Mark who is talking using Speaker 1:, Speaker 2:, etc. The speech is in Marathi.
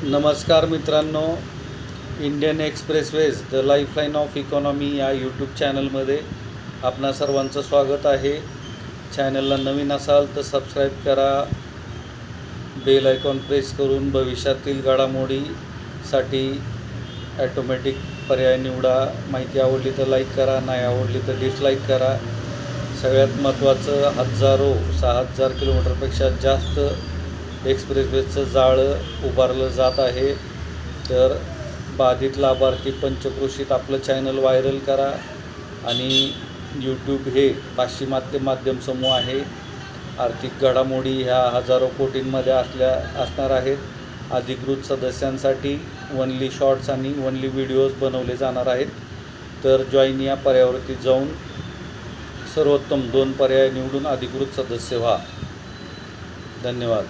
Speaker 1: नमस्कार मित्रांनो, Indian expressways the lifeline of economy या यूट्यूब चॅनलमध्ये आपणा सर्वांचं स्वागत आहे। चॅनलला नवीन असाल तर सबस्क्राईब करा, बेल आयकॉन प्रेस करून भविष्यातील घडामोडीसाठी ॲटोमॅटिक पर्याय निवडा। माहिती आवडली तर लाईक करा, नाही आवडली तर डिसलाईक करा। सगळ्यात महत्त्वाचं, 6,000 किलोमीटरपेक्षा जास्त एक्सप्रेसवेचं जाळं उभारलं जात आहे। तर बाधित लाभार्थी पंचक्रोशीत आपलं चॅनल व्हायरल करा। आणि यूट्यूब हे पाश्चिमात्य माध्यम समूह आहे। आर्थिक घडामोडी ह्या हजारो कोटींमध्ये असणार आहेत। अधिकृत सदस्यांसाठी ओनली शॉर्ट्स आणि ओनली व्हिडिओज बनवले जाणार आहेत। तर जॉईन या पर्यायावरती जाऊन सर्वोत्तम 2 पर्याय निवडून अधिकृत सदस्य व्हा। धन्यवाद।